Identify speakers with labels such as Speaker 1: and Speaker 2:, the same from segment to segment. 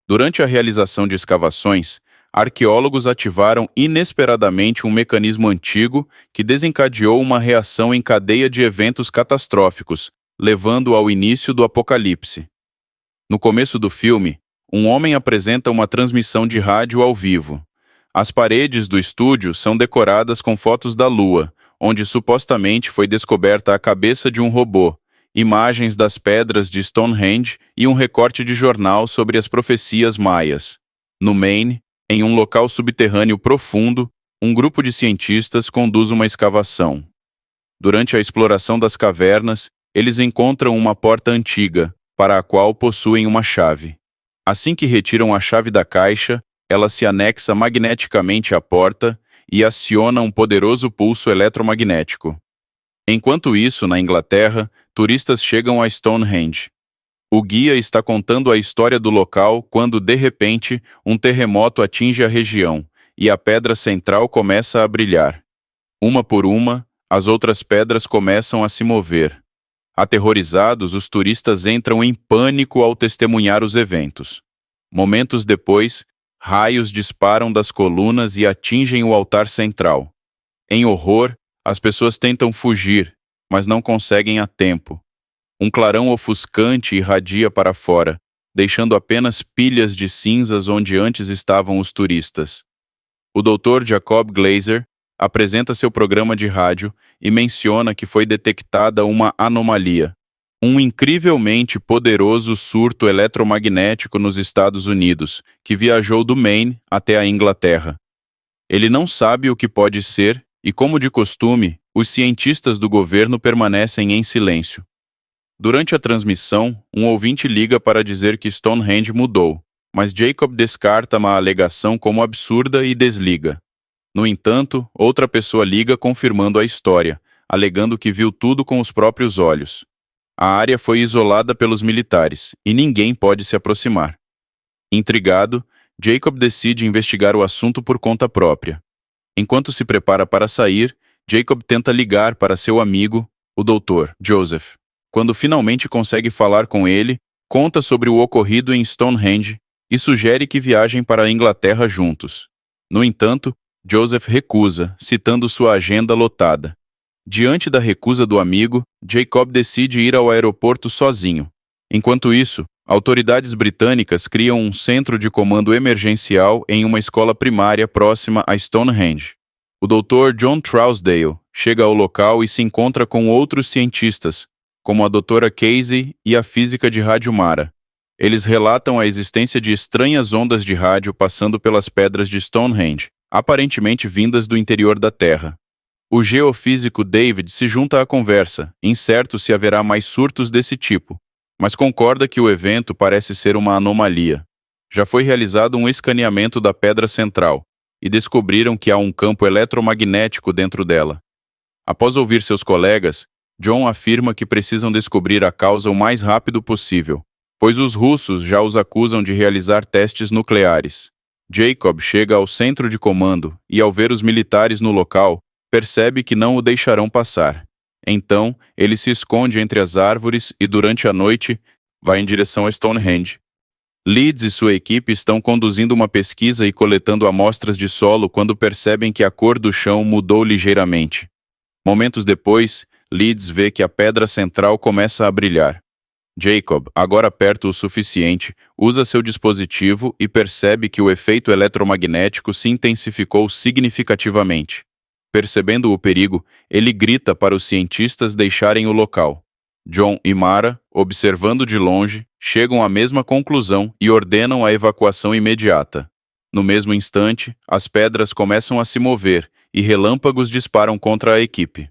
Speaker 1: Durante a realização de escavações, arqueólogos ativaram inesperadamente um mecanismo antigo que desencadeou uma reação em cadeia de eventos catastróficos, levando ao início do apocalipse. No começo do filme, um homem apresenta uma transmissão de rádio ao vivo. As paredes do estúdio são decoradas com fotos da Lua, onde supostamente foi descoberta a cabeça de um robô, imagens das pedras de Stonehenge e um recorte de jornal sobre as profecias maias. No Maine, em um local subterrâneo profundo, um grupo de cientistas conduz uma escavação. Durante a exploração das cavernas, eles encontram uma porta antiga, para a qual possuem uma chave. Assim que retiram a chave da caixa, ela se anexa magneticamente à porta e aciona um poderoso pulso eletromagnético. Enquanto isso, na Inglaterra, turistas chegam a Stonehenge. O guia está contando a história do local quando, de repente, um terremoto atinge a região e a pedra central começa a brilhar. Uma por uma, as outras pedras começam a se mover. Aterrorizados, os turistas entram em pânico ao testemunhar os eventos. Momentos depois, raios disparam das colunas e atingem o altar central. Em horror, as pessoas tentam fugir, mas não conseguem a tempo. Um clarão ofuscante irradia para fora, deixando apenas pilhas de cinzas onde antes estavam os turistas. O Dr. Jacob Glazer apresenta seu programa de rádio e menciona que foi detectada uma anomalia, um incrivelmente poderoso surto eletromagnético nos Estados Unidos, que viajou do Maine até a Inglaterra. Ele não sabe o que pode ser e, como de costume, os cientistas do governo permanecem em silêncio. Durante a transmissão, um ouvinte liga para dizer que Stonehenge mudou, mas Jacob descarta a alegação como absurda e desliga. No entanto, outra pessoa liga confirmando a história, alegando que viu tudo com os próprios olhos. A área foi isolada pelos militares e ninguém pode se aproximar. Intrigado, Jacob decide investigar o assunto por conta própria. Enquanto se prepara para sair, Jacob tenta ligar para seu amigo, o Dr. Joseph. Quando finalmente consegue falar com ele, conta sobre o ocorrido em Stonehenge e sugere que viajem para a Inglaterra juntos. No entanto, Joseph recusa, citando sua agenda lotada. Diante da recusa do amigo, Jacob decide ir ao aeroporto sozinho. Enquanto isso, autoridades britânicas criam um centro de comando emergencial em uma escola primária próxima a Stonehenge. O Dr. John Trousdale chega ao local e se encontra com outros cientistas, como a Dra. Casey e a física de rádio Mara. Eles relatam a existência de estranhas ondas de rádio passando pelas pedras de Stonehenge, aparentemente vindas do interior da Terra. O geofísico David se junta à conversa, incerto se haverá mais surtos desse tipo, mas concorda que o evento parece ser uma anomalia. Já foi realizado um escaneamento da pedra central, e descobriram que há um campo eletromagnético dentro dela. Após ouvir seus colegas, John afirma que precisam descobrir a causa o mais rápido possível, pois os russos já os acusam de realizar testes nucleares. Jacob chega ao centro de comando e, ao ver os militares no local, percebe que não o deixarão passar. Então, ele se esconde entre as árvores e, durante a noite, vai em direção a Stonehenge. Leeds e sua equipe estão conduzindo uma pesquisa e coletando amostras de solo quando percebem que a cor do chão mudou ligeiramente. Momentos depois, Leeds vê que a pedra central começa a brilhar. Jacob, agora perto o suficiente, usa seu dispositivo e percebe que o efeito eletromagnético se intensificou significativamente. Percebendo o perigo, ele grita para os cientistas deixarem o local. John e Mara, observando de longe, chegam à mesma conclusão e ordenam a evacuação imediata. No mesmo instante, as pedras começam a se mover e relâmpagos disparam contra a equipe.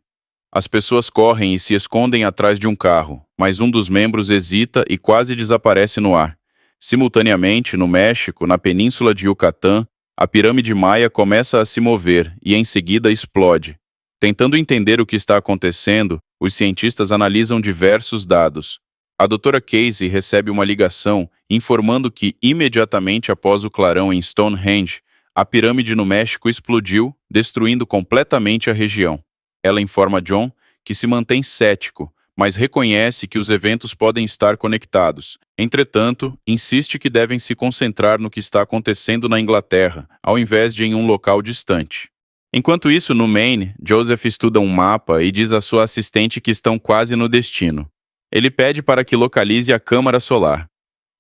Speaker 1: As pessoas correm e se escondem atrás de um carro, mas um dos membros hesita e quase desaparece no ar. Simultaneamente, no México, na península de Yucatán, a pirâmide maia começa a se mover e em seguida explode. Tentando entender o que está acontecendo, os cientistas analisam diversos dados. A Dra. Casey recebe uma ligação informando que, imediatamente após o clarão em Stonehenge, a pirâmide no México explodiu, destruindo completamente a região. Ela informa John que se mantém cético, mas reconhece que os eventos podem estar conectados. Entretanto, insiste que devem se concentrar no que está acontecendo na Inglaterra, ao invés de em um local distante. Enquanto isso, no Maine, Joseph estuda um mapa e diz à sua assistente que estão quase no destino. Ele pede para que localize a câmara solar.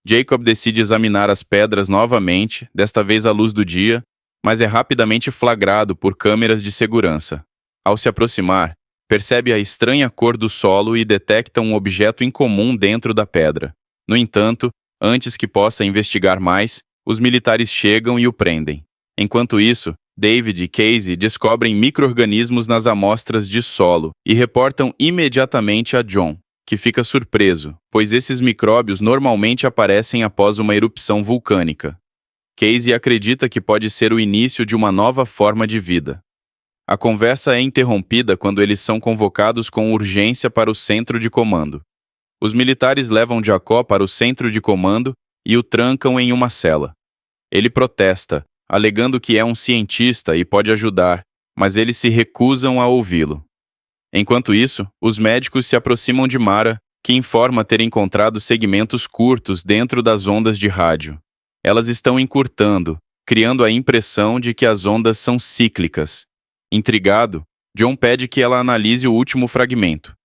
Speaker 1: Jacob decide examinar as pedras novamente, desta vez à luz do dia, mas é rapidamente flagrado por câmeras de segurança. Ao se aproximar, percebe a estranha cor do solo e detecta um objeto incomum dentro da pedra. No entanto, antes que possa investigar mais, os militares chegam e o prendem. Enquanto isso, David e Casey descobrem micro-organismos nas amostras de solo e reportam imediatamente a John, que fica surpreso, pois esses micróbios normalmente aparecem após uma erupção vulcânica. Casey acredita que pode ser o início de uma nova forma de vida. A conversa é interrompida quando eles são convocados com urgência para o centro de comando. Os militares levam Jacob para o centro de comando e o trancam em uma cela. Ele protesta, alegando que é um cientista e pode ajudar, mas eles se recusam a ouvi-lo. Enquanto isso, os médicos se aproximam de Mara, que informa ter encontrado segmentos curtos dentro das ondas de rádio. Elas estão encurtando, criando a impressão de que as ondas são cíclicas. Intrigado, John pede que ela analise o último fragmento.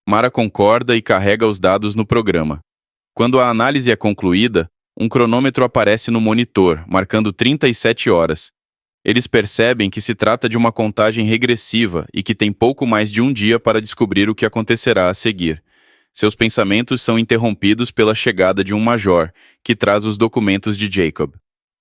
Speaker 1: Mara concorda e carrega os dados no programa. Quando a análise é concluída, um cronômetro aparece no monitor, marcando 37 horas. Eles percebem que se trata de uma contagem regressiva e que tem pouco mais de um dia para descobrir o que acontecerá a seguir. Seus pensamentos são interrompidos pela chegada de um major, que traz os documentos de Jacob.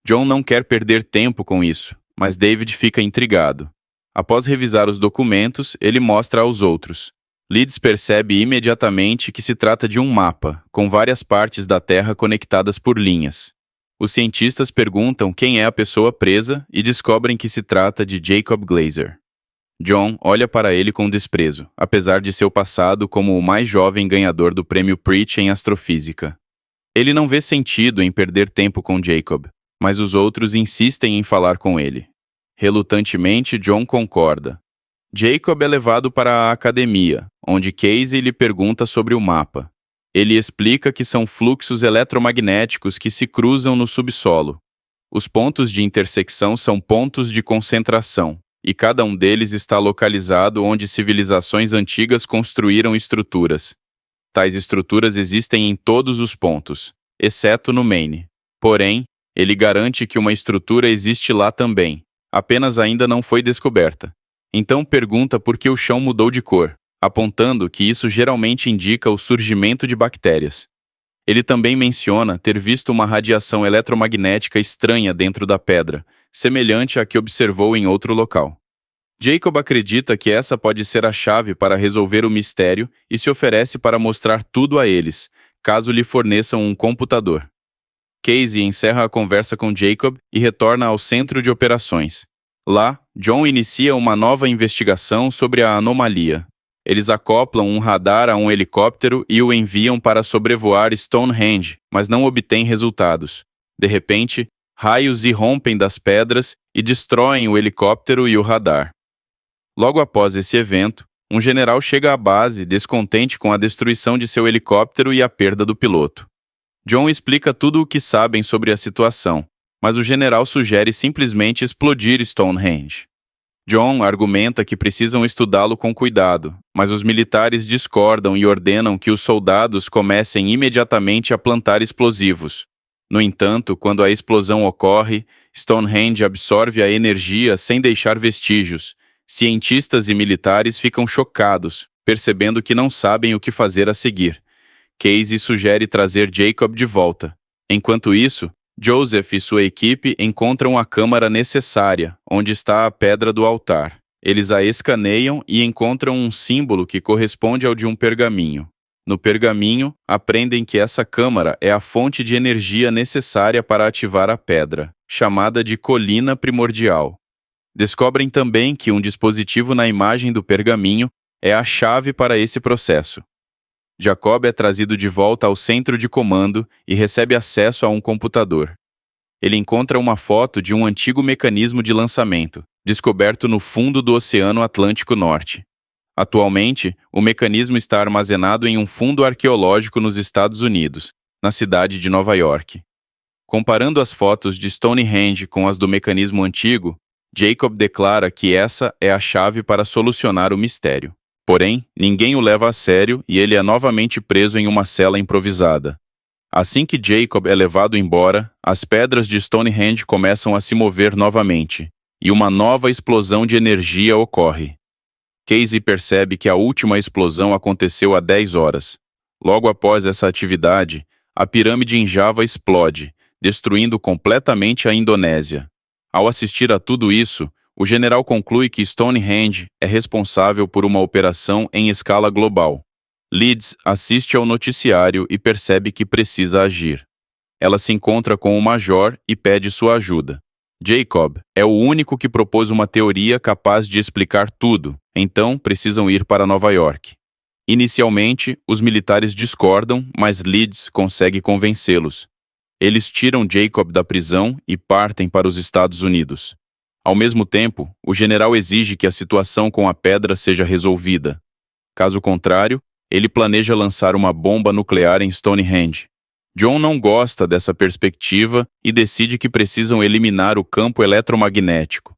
Speaker 1: John não quer perder tempo com isso, mas David fica intrigado. Após revisar os documentos, ele mostra aos outros. Leeds percebe imediatamente que se trata de um mapa, com várias partes da Terra conectadas por linhas. Os cientistas perguntam quem é a pessoa presa e descobrem que se trata de Jacob Glazer. John olha para ele com desprezo, apesar de seu passado como o mais jovem ganhador do prêmio Preach em astrofísica. Ele não vê sentido em perder tempo com Jacob, mas os outros insistem em falar com ele. Relutantemente, John concorda. Jacob é levado para a academia, onde Casey lhe pergunta sobre o mapa. Ele explica que são fluxos eletromagnéticos que se cruzam no subsolo. Os pontos de intersecção são pontos de concentração, e cada um deles está localizado onde civilizações antigas construíram estruturas. Tais estruturas existem em todos os pontos, exceto no Maine. Porém, ele garante que uma estrutura existe lá também, apenas ainda não foi descoberta. Então pergunta por que o chão mudou de cor, apontando que isso geralmente indica o surgimento de bactérias. Ele também menciona ter visto uma radiação eletromagnética estranha dentro da pedra, semelhante à que observou em outro local. Jacob acredita que essa pode ser a chave para resolver o mistério e se oferece para mostrar tudo a eles, caso lhe forneçam um computador. Casey encerra a conversa com Jacob e retorna ao centro de operações. Lá, John inicia uma nova investigação sobre a anomalia. Eles acoplam um radar a um helicóptero e o enviam para sobrevoar Stonehenge, mas não obtêm resultados. De repente, raios irrompem das pedras e destroem o helicóptero e o radar. Logo após esse evento, um general chega à base descontente com a destruição de seu helicóptero e a perda do piloto. John explica tudo o que sabem sobre a situação, mas o general sugere simplesmente explodir Stonehenge. John argumenta que precisam estudá-lo com cuidado, mas os militares discordam e ordenam que os soldados comecem imediatamente a plantar explosivos. No entanto, quando a explosão ocorre, Stonehenge absorve a energia sem deixar vestígios. Cientistas e militares ficam chocados, percebendo que não sabem o que fazer a seguir. Casey sugere trazer Jacob de volta. Enquanto isso, Joseph e sua equipe encontram a câmara necessária, onde está a pedra do altar. Eles a escaneiam e encontram um símbolo que corresponde ao de um pergaminho. No pergaminho, aprendem que essa câmara é a fonte de energia necessária para ativar a pedra, chamada de colina primordial. Descobrem também que um dispositivo na imagem do pergaminho é a chave para esse processo. Jacob é trazido de volta ao centro de comando e recebe acesso a um computador. Ele encontra uma foto de um antigo mecanismo de lançamento, descoberto no fundo do Oceano Atlântico Norte. Atualmente, o mecanismo está armazenado em um fundo arqueológico nos Estados Unidos, na cidade de Nova York. Comparando as fotos de Stonehenge com as do mecanismo antigo, Jacob declara que essa é a chave para solucionar o mistério. Porém, ninguém o leva a sério e ele é novamente preso em uma cela improvisada. Assim que Jacob é levado embora, as pedras de Stonehenge começam a se mover novamente, e uma nova explosão de energia ocorre. Casey percebe que a última explosão aconteceu há 10 horas. Logo após essa atividade, a pirâmide em Java explode, destruindo completamente a Indonésia. Ao assistir a tudo isso, o general conclui que Stonehenge é responsável por uma operação em escala global. Leeds assiste ao noticiário e percebe que precisa agir. Ela se encontra com o major e pede sua ajuda. Jacob é o único que propôs uma teoria capaz de explicar tudo, então precisam ir para Nova York. Inicialmente, os militares discordam, mas Leeds consegue convencê-los. Eles tiram Jacob da prisão e partem para os Estados Unidos. Ao mesmo tempo, o general exige que a situação com a pedra seja resolvida. Caso contrário, ele planeja lançar uma bomba nuclear em Stonehenge. John não gosta dessa perspectiva e decide que precisam eliminar o campo eletromagnético.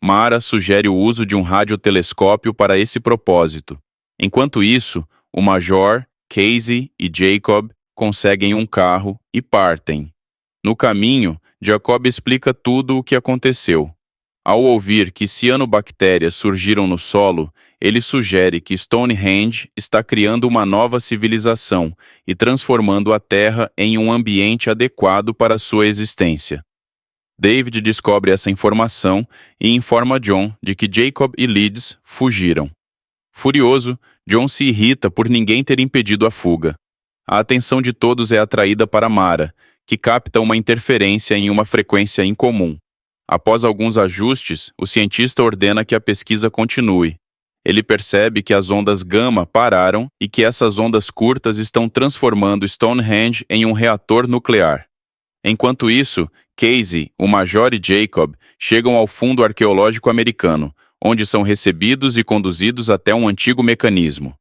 Speaker 1: Mara sugere o uso de um radiotelescópio para esse propósito. Enquanto isso, o Major, Casey e Jacob conseguem um carro e partem. No caminho, Jacob explica tudo o que aconteceu. Ao ouvir que cianobactérias surgiram no solo, ele sugere que Stonehenge está criando uma nova civilização e transformando a Terra em um ambiente adequado para sua existência. David descobre essa informação e informa John de que Jacob e Leeds fugiram. Furioso, John se irrita por ninguém ter impedido a fuga. A atenção de todos é atraída para Mara, que capta uma interferência em uma frequência incomum. Após alguns ajustes, o cientista ordena que a pesquisa continue. Ele percebe que as ondas gama pararam e que essas ondas curtas estão transformando Stonehenge em um reator nuclear. Enquanto isso, Casey, o Major e Jacob chegam ao fundo arqueológico americano, onde são recebidos e conduzidos até um antigo mecanismo.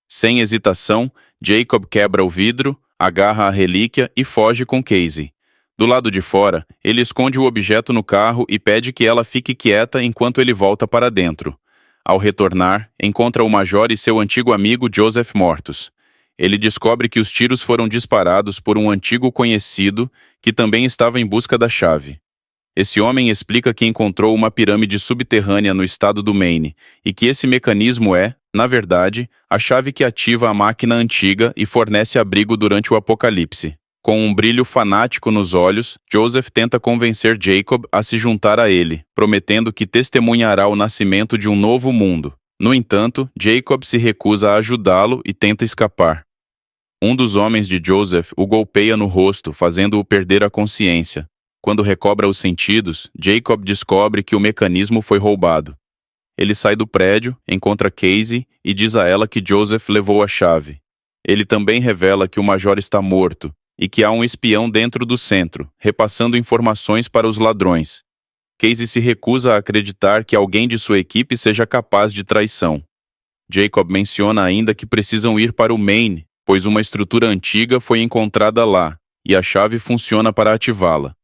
Speaker 1: Sem hesitação, Jacob quebra o vidro, agarra a relíquia e foge com Casey. Do lado de fora, ele esconde o objeto no carro e pede que ela fique quieta enquanto ele volta para dentro. Ao retornar, encontra o Major e seu antigo amigo Joseph mortos. Ele descobre que os tiros foram disparados por um antigo conhecido que também estava em busca da chave. Esse homem explica que encontrou uma pirâmide subterrânea no estado do Maine e que esse mecanismo é, na verdade, a chave que ativa a máquina antiga e fornece abrigo durante o apocalipse. Com um brilho fanático nos olhos, Joseph tenta convencer Jacob a se juntar a ele, prometendo que testemunhará o nascimento de um novo mundo. No entanto, Jacob se recusa a ajudá-lo e tenta escapar. Um dos homens de Joseph o golpeia no rosto, fazendo-o perder a consciência. Quando recobra os sentidos, Jacob descobre que o mecanismo foi roubado. Ele sai do prédio, encontra Casey e diz a ela que Joseph levou a chave. Ele também revela que o Major está morto e que há um espião dentro do centro, repassando informações para os ladrões. Casey se recusa a acreditar que alguém de sua equipe seja capaz de traição. Jacob menciona ainda que precisam ir para o Maine, pois uma estrutura antiga foi encontrada lá, e a chave funciona para ativá-la.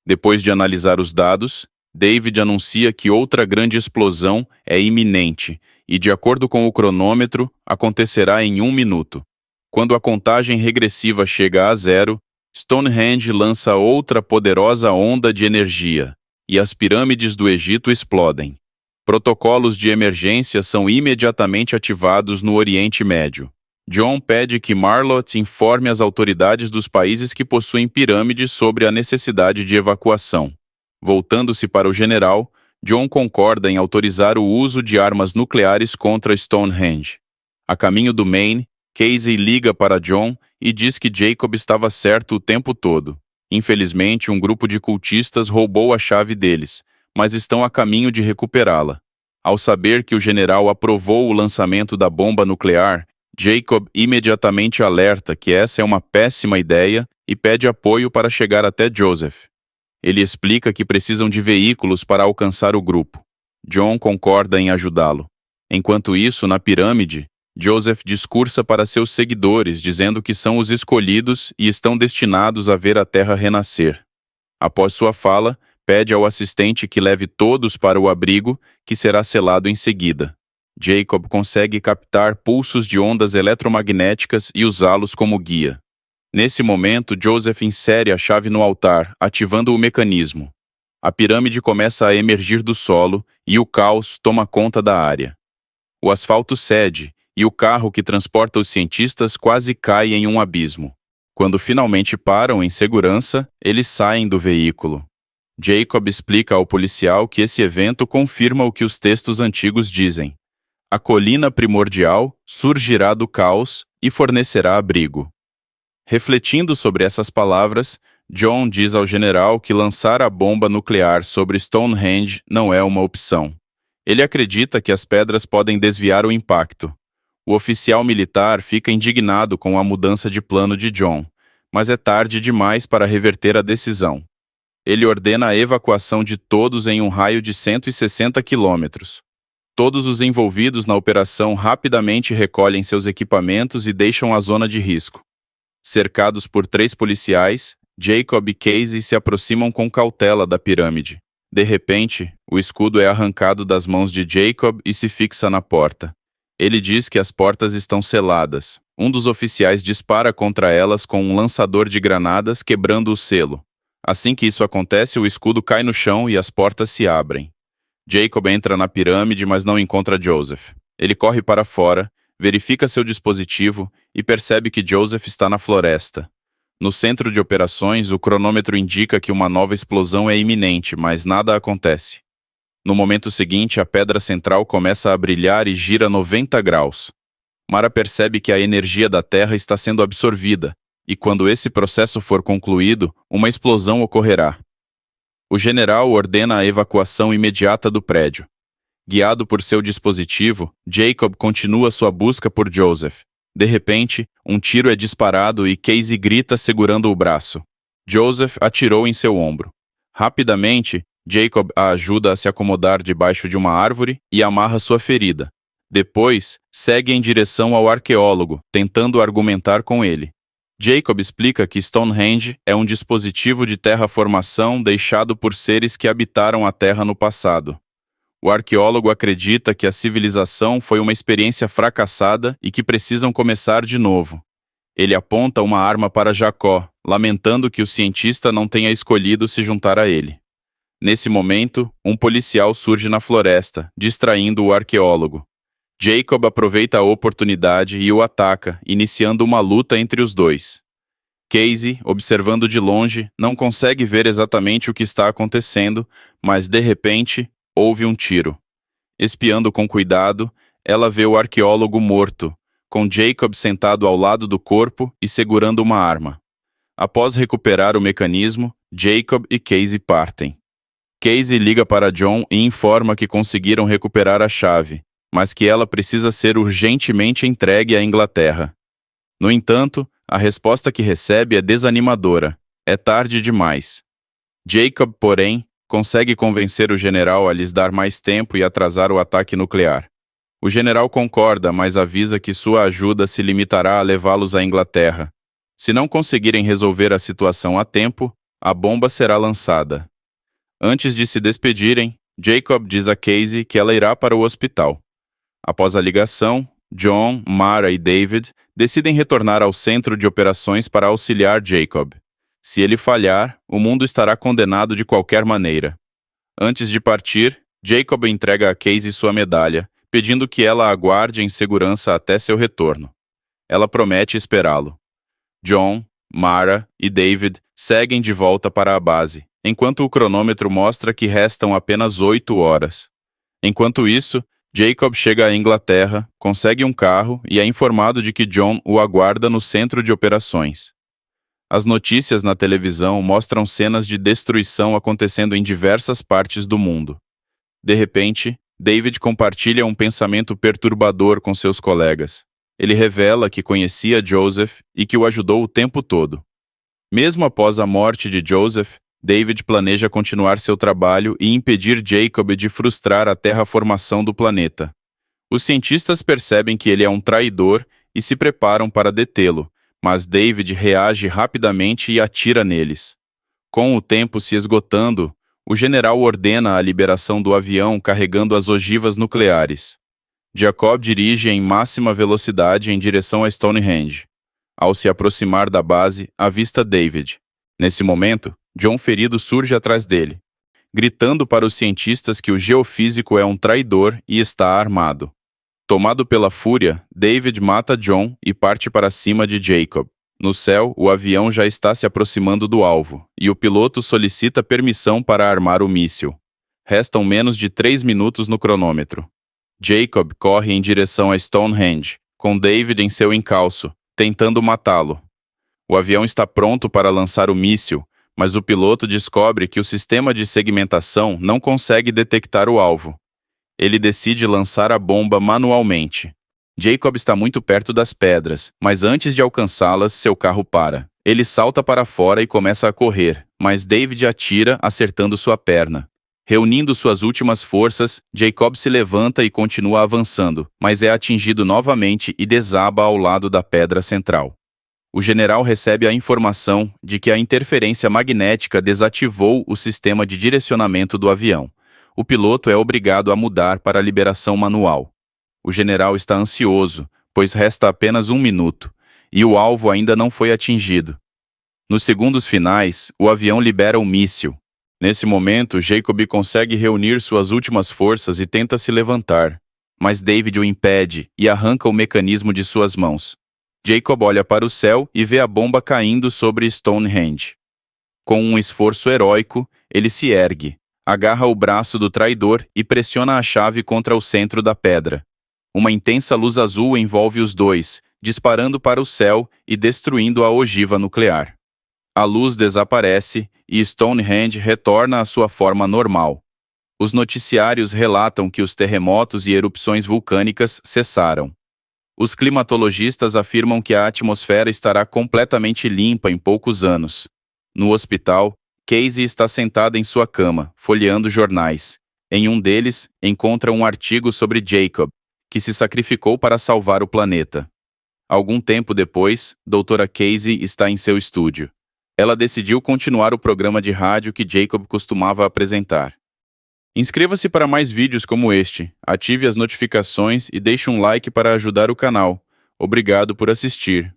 Speaker 1: Depois de analisar os dados, David anuncia que outra grande explosão é iminente e, de acordo com o cronômetro, acontecerá em 1 minuto. Quando a contagem regressiva chega a 0, Stonehenge lança outra poderosa onda de energia e as pirâmides do Egito explodem. Protocolos de emergência são imediatamente ativados no Oriente Médio. John pede que Marlott informe as autoridades dos países que possuem pirâmides sobre a necessidade de evacuação. Voltando-se para o general, John concorda em autorizar o uso de armas nucleares contra Stonehenge. A caminho do Maine, Casey liga para John e diz que Jacob estava certo o tempo todo. Infelizmente, um grupo de cultistas roubou a chave deles, mas estão a caminho de recuperá-la. Ao saber que o general aprovou o lançamento da bomba nuclear, Jacob imediatamente alerta que essa é uma péssima ideia e pede apoio para chegar até Joseph. Ele explica que precisam de veículos para alcançar o grupo. John concorda em ajudá-lo. Enquanto isso, na pirâmide, Joseph discursa para seus seguidores, dizendo que são os escolhidos e estão destinados a ver a Terra renascer. Após sua fala, pede ao assistente que leve todos para o abrigo, que será selado em seguida. Jacob consegue captar pulsos de ondas eletromagnéticas e usá-los como guia. Nesse momento, Joseph insere a chave no altar, ativando o mecanismo. A pirâmide começa a emergir do solo e o caos toma conta da área. O asfalto cede e o carro que transporta os cientistas quase cai em um abismo. Quando finalmente param em segurança, eles saem do veículo. Jacob explica ao policial que esse evento confirma o que os textos antigos dizem. A colina primordial surgirá do caos e fornecerá abrigo. Refletindo sobre essas palavras, John diz ao general que lançar a bomba nuclear sobre Stonehenge não é uma opção. Ele acredita que as pedras podem desviar o impacto. O oficial militar fica indignado com a mudança de plano de John, mas é tarde demais para reverter a decisão. Ele ordena a evacuação de todos em um raio de 160 quilômetros. Todos os envolvidos na operação rapidamente recolhem seus equipamentos e deixam a zona de risco. Cercados por 3 policiais, Jacob e Casey se aproximam com cautela da pirâmide. De repente, o escudo é arrancado das mãos de Jacob e se fixa na porta. Ele diz que as portas estão seladas. Um dos oficiais dispara contra elas com um lançador de granadas, quebrando o selo. Assim que isso acontece, o escudo cai no chão e as portas se abrem. Jacob entra na pirâmide, mas não encontra Joseph. Ele corre para fora, verifica seu dispositivo e percebe que Joseph está na floresta. No centro de operações, o cronômetro indica que uma nova explosão é iminente, mas nada acontece. No momento seguinte, a pedra central começa a brilhar e gira 90 graus. Mara percebe que a energia da Terra está sendo absorvida, e quando esse processo for concluído, uma explosão ocorrerá. O general ordena a evacuação imediata do prédio. Guiado por seu dispositivo, Jacob continua sua busca por Joseph. De repente, um tiro é disparado e Casey grita segurando o braço. Joseph atirou em seu ombro. Rapidamente, Jacob a ajuda a se acomodar debaixo de uma árvore e amarra sua ferida. Depois, segue em direção ao arqueólogo, tentando argumentar com ele. Jacob explica que Stonehenge é um dispositivo de terraformação deixado por seres que habitaram a Terra no passado. O arqueólogo acredita que a civilização foi uma experiência fracassada e que precisam começar de novo. Ele aponta uma arma para Jacó, lamentando que o cientista não tenha escolhido se juntar a ele. Nesse momento, um policial surge na floresta, distraindo o arqueólogo. Jacob aproveita a oportunidade e o ataca, iniciando uma luta entre os dois. Casey, observando de longe, não consegue ver exatamente o que está acontecendo, mas de repente, houve um tiro. Espiando com cuidado, ela vê o arqueólogo morto, com Jacob sentado ao lado do corpo e segurando uma arma. Após recuperar o mecanismo, Jacob e Casey partem. Casey liga para John e informa que conseguiram recuperar a chave, mas que ela precisa ser urgentemente entregue à Inglaterra. No entanto, a resposta que recebe é desanimadora. É tarde demais. Jacob, porém, consegue convencer o general a lhes dar mais tempo e atrasar o ataque nuclear. O general concorda, mas avisa que sua ajuda se limitará a levá-los à Inglaterra. Se não conseguirem resolver a situação a tempo, a bomba será lançada. Antes de se despedirem, Jacob diz a Casey que ela irá para o hospital. Após a ligação, John, Mara e David decidem retornar ao centro de operações para auxiliar Jacob. Se ele falhar, o mundo estará condenado de qualquer maneira. Antes de partir, Jacob entrega a Casey sua medalha, pedindo que ela a guarde em segurança até seu retorno. Ela promete esperá-lo. John, Mara e David seguem de volta para a base, enquanto o cronômetro mostra que restam apenas 8 horas. Enquanto isso, Jacob chega à Inglaterra, consegue um carro e é informado de que John o aguarda no centro de operações. As notícias na televisão mostram cenas de destruição acontecendo em diversas partes do mundo. De repente, David compartilha um pensamento perturbador com seus colegas. Ele revela que conhecia Joseph e que o ajudou o tempo todo. Mesmo após a morte de Joseph, David planeja continuar seu trabalho e impedir Jacob de frustrar a terraformação do planeta. Os cientistas percebem que ele é um traidor e se preparam para detê-lo, mas David reage rapidamente e atira neles. Com o tempo se esgotando, o general ordena a liberação do avião carregando as ogivas nucleares. Jacob dirige em máxima velocidade em direção a Stonehenge. Ao se aproximar da base, avista David. Nesse momento, John ferido surge atrás dele, gritando para os cientistas que o geofísico é um traidor e está armado. Tomado pela fúria, David mata John e parte para cima de Jacob. No céu, o avião já está se aproximando do alvo, e o piloto solicita permissão para armar o míssil. Restam menos de 3 minutos no cronômetro. Jacob corre em direção a Stonehenge, com David em seu encalço, tentando matá-lo. O avião está pronto para lançar o míssil, mas o piloto descobre que o sistema de segmentação não consegue detectar o alvo. Ele decide lançar a bomba manualmente. Jacob está muito perto das pedras, mas antes de alcançá-las, seu carro para. Ele salta para fora e começa a correr, mas David atira, acertando sua perna. Reunindo suas últimas forças, Jacob se levanta e continua avançando, mas é atingido novamente e desaba ao lado da pedra central. O general recebe a informação de que a interferência magnética desativou o sistema de direcionamento do avião. O piloto é obrigado a mudar para a liberação manual. O general está ansioso, pois resta apenas 1 minuto, e o alvo ainda não foi atingido. Nos segundos finais, o avião libera o míssil. Nesse momento, Jacob consegue reunir suas últimas forças e tenta se levantar, mas David o impede e arranca o mecanismo de suas mãos. Jacob olha para o céu e vê a bomba caindo sobre Stonehenge. Com um esforço heróico, ele se ergue, agarra o braço do traidor e pressiona a chave contra o centro da pedra. Uma intensa luz azul envolve os dois, disparando para o céu e destruindo a ogiva nuclear. A luz desaparece e Stonehenge retorna à sua forma normal. Os noticiários relatam que os terremotos e erupções vulcânicas cessaram. Os climatologistas afirmam que a atmosfera estará completamente limpa em poucos anos. No hospital, Casey está sentada em sua cama, folheando jornais. Em um deles, encontra um artigo sobre Jacob, que se sacrificou para salvar o planeta. Algum tempo depois, Dra. Casey está em seu estúdio. Ela decidiu continuar o programa de rádio que Jacob costumava apresentar. Inscreva-se para mais vídeos como este, ative as notificações e deixe um like para ajudar o canal. Obrigado por assistir.